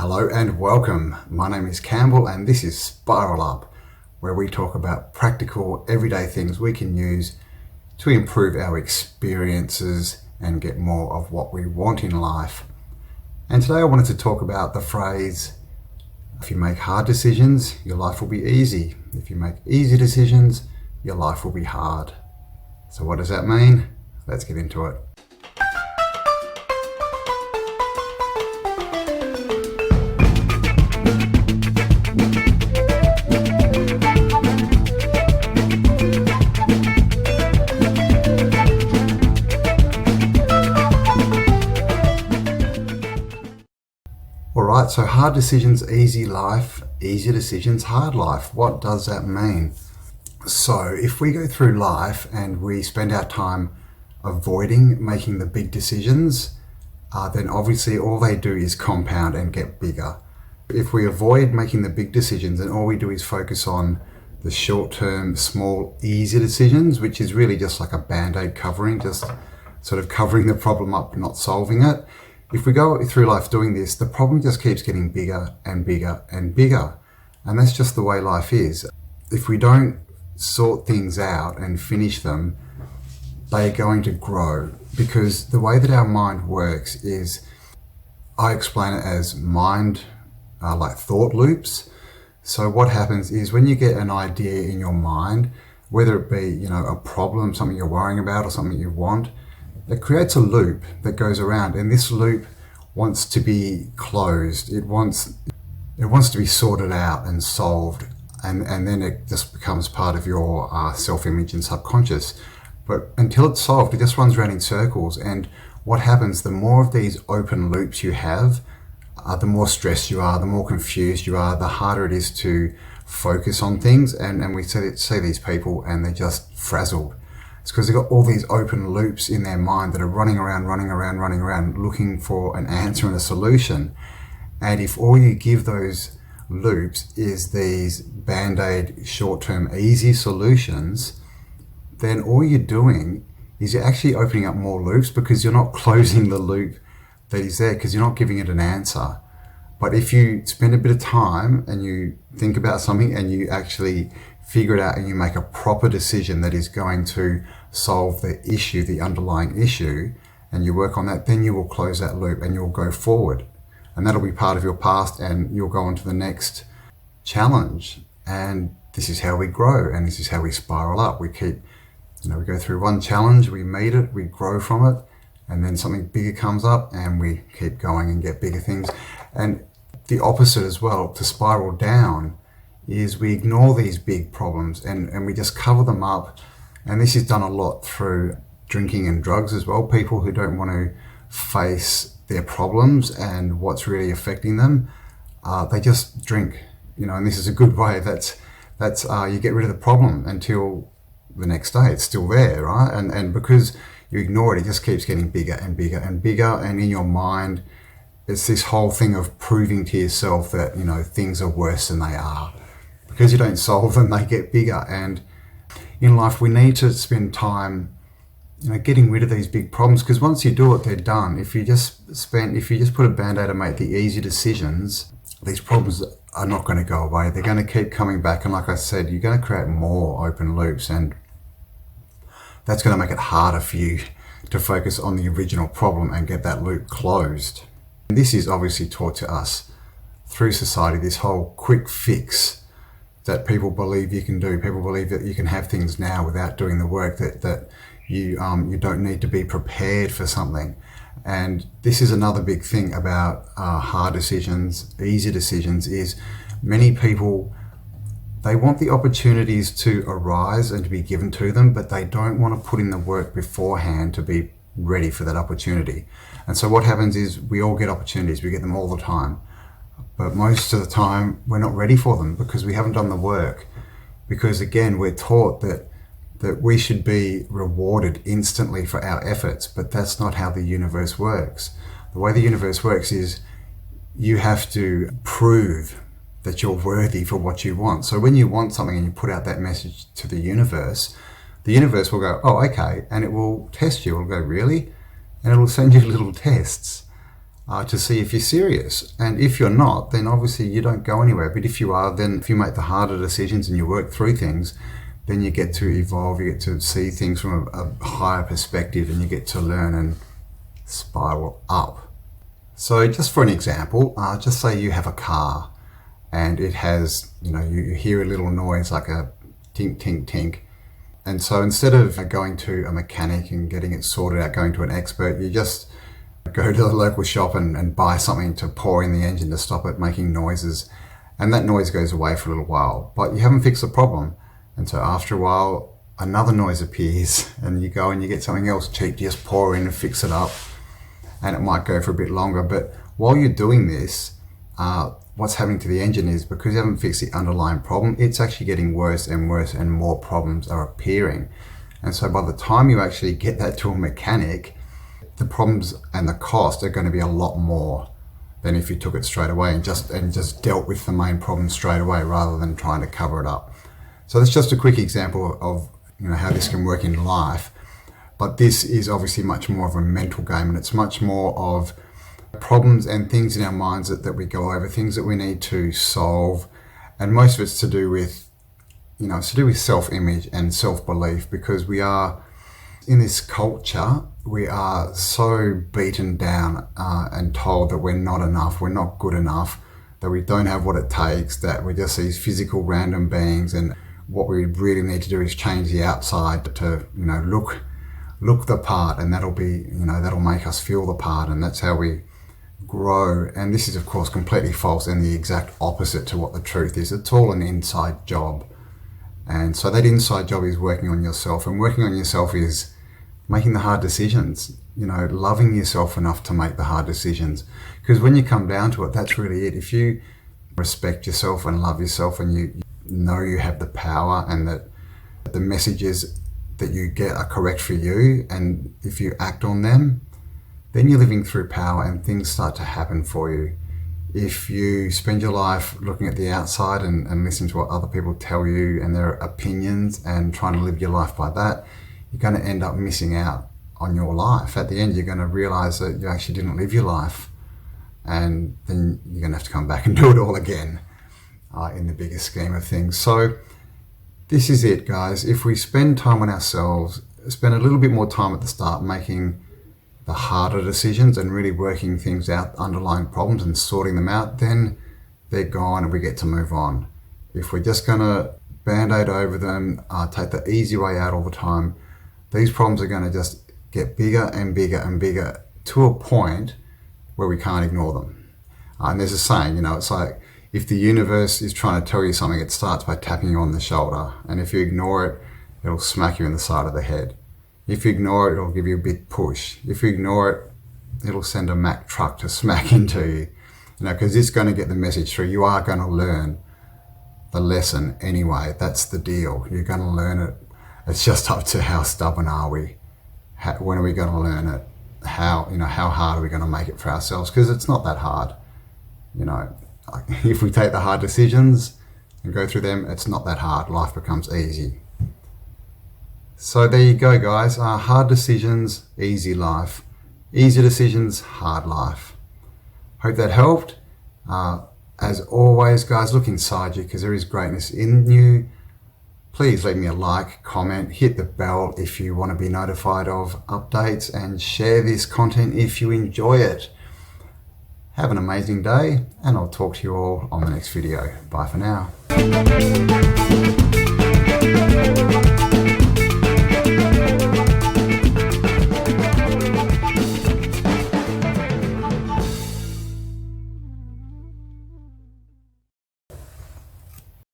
Hello and welcome. My name is Campbell and this is Spiral Up, where we talk about practical everyday things we can use to improve our experiences and get more of what we want in life. And today I wanted to talk about the phrase, if you make hard decisions, your life will be easy. If you make easy decisions, your life will be hard. So what does that mean? Let's get into it. Alright, so hard decisions, easy life, easy decisions, hard life. What does that mean? So if we go through life and we spend our time avoiding making the big decisions, then obviously all they do is compound and get bigger. If we avoid making the big decisions and all we do is focus on the short-term, small, easy decisions, which is really just like a band-aid covering, just sort of covering the problem up, not solving it. If we go through life doing this, the problem just keeps getting bigger and bigger and bigger. And that's just the way life is. If we don't sort things out and finish them, they're going to grow. Because the way that our mind works is, I explain it as mind, like thought loops. So what happens is when you get an idea in your mind, whether it be, a problem, something you're worrying about or something you want, it creates a loop that goes around, and this loop wants to be closed. It wants to be sorted out and solved, and then it just becomes part of your self-image and subconscious. But until it's solved, it just runs around in circles. And what happens, the more of these open loops you have, the more stressed you are, the more confused you are, the harder it is to focus on things. And we see these people and they're just frazzled. It's because they've got all these open loops in their mind that are running around, looking for an answer and a solution. And if all you give those loops is these band-aid, short-term, easy solutions, then all you're doing is you're actually opening up more loops, because you're not closing the loop that is there, because you're not giving it an answer. But if you spend a bit of time and you think about something and you actually figure it out and you make a proper decision that is going to solve the issue, the underlying issue, and you work on that, then you will close that loop and you'll go forward. And that'll be part of your past, and you'll go on to the next challenge. And this is how we grow, and this is how we spiral up. We keep, we go through one challenge, we meet it, we grow from it, and then something bigger comes up and we keep going and get bigger things. And the opposite as well, to spiral down, is we ignore these big problems and we just cover them up. And this is done a lot through drinking and drugs as well. People who don't want to face their problems and what's really affecting them, they just drink, and this is a good way. That's you get rid of the problem until the next day. It's still there, right? And because you ignore it, it just keeps getting bigger and bigger and bigger. And in your mind, it's this whole thing of proving to yourself that, things are worse than they are. Because you don't solve them, they get bigger. And in life, we need to spend time, getting rid of these big problems, because once you do it, they're done. If you just put a band-aid and make the easy decisions, these problems are not going to go away. They're going to keep coming back. And like I said, you're going to create more open loops, and that's going to make it harder for you to focus on the original problem and get that loop closed. And this is obviously taught to us through society, this whole quick fix that people believe you can do. People believe that you can have things now without doing the work, that you don't need to be prepared for something. And this is another big thing about hard decisions, easy decisions, is many people, they want the opportunities to arise and to be given to them, but they don't want to put in the work beforehand to be ready for that opportunity. And so what happens is we all get opportunities, we get them all the time. But most of the time, we're not ready for them because we haven't done the work. Because again, we're taught that we should be rewarded instantly for our efforts, but that's not how the universe works. The way the universe works is you have to prove that you're worthy for what you want. So when you want something and you put out that message to the universe will go, oh, okay, and it will test you. It'll go, really? And it'll send you little tests. to see if you're serious. And if you're not, then obviously you don't go anywhere. But if you are, then if you make the harder decisions and you work through things, then you get to evolve, you get to see things from a higher perspective, and you get to learn and spiral up. So just for an example, just say you have a car and it has, you hear a little noise like a tink, tink, tink. And so instead of going to a mechanic and getting it sorted out, going to an expert, you just go to the local shop and buy something to pour in the engine to stop it making noises. And that noise goes away for a little while, but you haven't fixed the problem. And so after a while, another noise appears and you go and you get something else cheap, you just pour in and fix it up. And it might go for a bit longer. But while you're doing this, what's happening to the engine is, because you haven't fixed the underlying problem, it's actually getting worse and worse, and more problems are appearing. And so by the time you actually get that to a mechanic, the problems and the cost are going to be a lot more than if you took it straight away and just dealt with the main problem straight away, rather than trying to cover it up. So that's just a quick example of how this can work in life. But this is obviously much more of a mental game, and it's much more of problems and things in our minds that we go over, things that we need to solve. And most of it's to do with, it's to do with self-image and self-belief, because we are, in this culture, we are so beaten down and told that we're not enough, we're not good enough, that we don't have what it takes, that we're just these physical random beings, and what we really need to do is change the outside to, look the part, and that'll be, that'll make us feel the part, and that's how we grow. And this is of course completely false and the exact opposite to what the truth is. It's all an inside job. And so that inside job is working on yourself, and working on yourself is making the hard decisions, loving yourself enough to make the hard decisions. Because when you come down to it, that's really it. If you respect yourself and love yourself, and you know you have the power, and that the messages that you get are correct for you, and if you act on them, then you're living through power and things start to happen for you. If you spend your life looking at the outside and listening to what other people tell you and their opinions and trying to live your life by that, you're going to end up missing out on your life. At the end, you're going to realize that you actually didn't live your life, and then you're going to have to come back and do it all again in the bigger scheme of things. So this is it, guys. If we spend time on ourselves, spend a little bit more time at the start making the harder decisions and really working things out, underlying problems, and sorting them out, then they're gone and we get to move on. If we're just going to band-aid over them, take the easy way out all the time, these problems are going to just get bigger and bigger and bigger, to a point where we can't ignore them. And there's a saying, it's like, if the universe is trying to tell you something, it starts by tapping you on the shoulder. And if you ignore it, it'll smack you in the side of the head. If you ignore it, it'll give you a big push. If you ignore it, it'll send a Mack truck to smack into you. Because it's going to get the message through. You are going to learn the lesson anyway. That's the deal. You're going to learn it. It's just up to how stubborn are we. When are we going to learn it? How hard are we going to make it for ourselves? Because it's not that hard. If we take the hard decisions and go through them, it's not that hard. Life becomes easy. So there you go, guys. Hard decisions, easy life. Easy decisions, hard life. Hope that helped. As always, guys, look inside you, because there is greatness in you. Please leave me a like, comment, hit the bell if you want to be notified of updates, and share this content if you enjoy it. Have an amazing day, and I'll talk to you all on the next video. Bye for now.